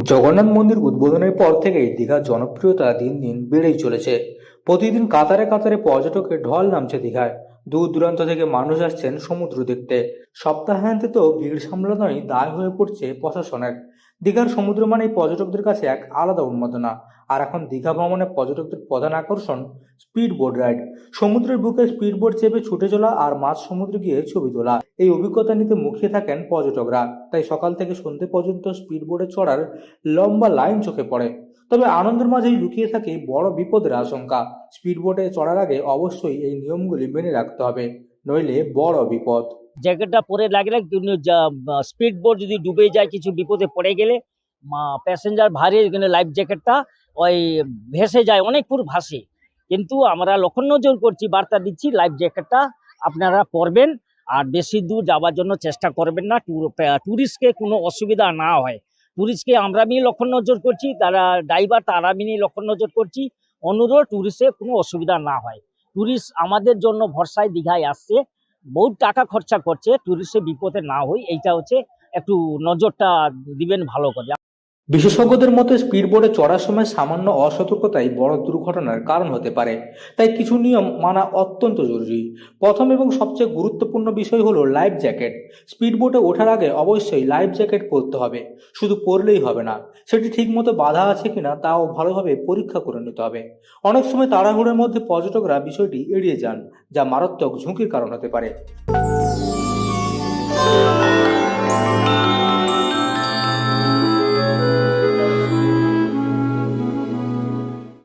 জগন্নাথ মন্দির উদ্বোধনের পর থেকেই দীঘার জনপ্রিয়তা দিন দিন বেড়েই চলেছে। প্রতিদিন কাতারে কাতারে পর্যটকের ঢল নামছে দীঘায়। দূর দূরান্ত থেকে মানুষ আসছেন সমুদ্র দেখতে। সপ্তাহান্তে তো ভিড় সামলানোই দায় হয়ে পড়ছে প্রশাসনের। দীঘার সমুদ্র মানেই পর্যটকদের কাছে এক আলাদা উন্মাদনা। আর এখন দীঘা ভ্রমণে পর্যটকদের প্রধান আকর্ষণ স্পিড বোট রাইড। সমুদ্রের বুকে স্পিড বোট চেপে ছুটে চলা আর মাঝ সমুদ্রে গিয়ে ছবি তোলা, এই অভিজ্ঞতা নিতে মুখিয়ে থাকেন পর্যটকরা। তাই সকাল থেকে সন্ধ্যে পর্যন্ত স্পিড বোটে চড়ার লম্বা লাইন চোখে পড়ে। তবে আনন্দের মাঝেই লুকিয়ে থাকে বড় বিপদের আশঙ্কা। স্পিড বোটে চড়ার আগে অবশ্যই এই নিয়মগুলি মেনে রাখতে হবে, নইলে বড় বিপদ। জ্যাকেটটা পরে লাগলে স্পিড বোট যদি ডুবে যায়, কিছু বিপদে পড়ে গেলে প্যাসেঞ্জার ভারী, এখানে লাইফ জ্যাকেটটা ওই ভেসে যায়, অনেক দূর ভাসে। কিন্তু আমরা লক্ষ্য নজর করছি, বার্তা দিচ্ছি, লাইফ জ্যাকেটটা আপনারা পরবেন আর বেশি দূর যাওয়ার জন্য চেষ্টা করবেন না, ট্যুরিস্টকে কোনো অসুবিধা না হয়। ট্যুরিস্টকে আমরা নিয়ে লক্ষ্য নজর করছি, তারা ড্রাইভার তারা নিয়ে লক্ষ্য নজর করছি। অনুরোধ, ট্যুরিস্টের কোনো অসুবিধা না হয়। ট্যুরিস্ট আমাদের জন্য ভরসায় দীঘায় আসছে, বহুত টাকা খরচা করছে, ট্যুরিস্টের বিপদে না হই, এইটা হচ্ছে একটু নজরটা দিবেন ভালো করে। বিশেষজ্ঞদের মতে স্পিড বোটে চড়ার সময় সামান্য অসতর্কতাই বড় দুর্ঘটনার কারণ হতে পারে। তাই কিছু নিয়ম মানা অত্যন্ত জরুরি। প্রথম এবং সবচেয়ে গুরুত্বপূর্ণ বিষয় হলো লাইফ জ্যাকেট। স্পিড বোটে ওঠার আগে অবশ্যই লাইফ জ্যাকেট পরতে হবে। শুধু পরলেই হবে না, সেটি ঠিকমতো বাঁধা আছে কিনা তাও ভালোভাবে পরীক্ষা করে নিতে হবে। অনেক সময় তাড়াহুড়োর মধ্যে পর্যটকরা বিষয়টি এড়িয়ে যান, যা মারাত্মক ঝুঁকির কারণ হতে পারে।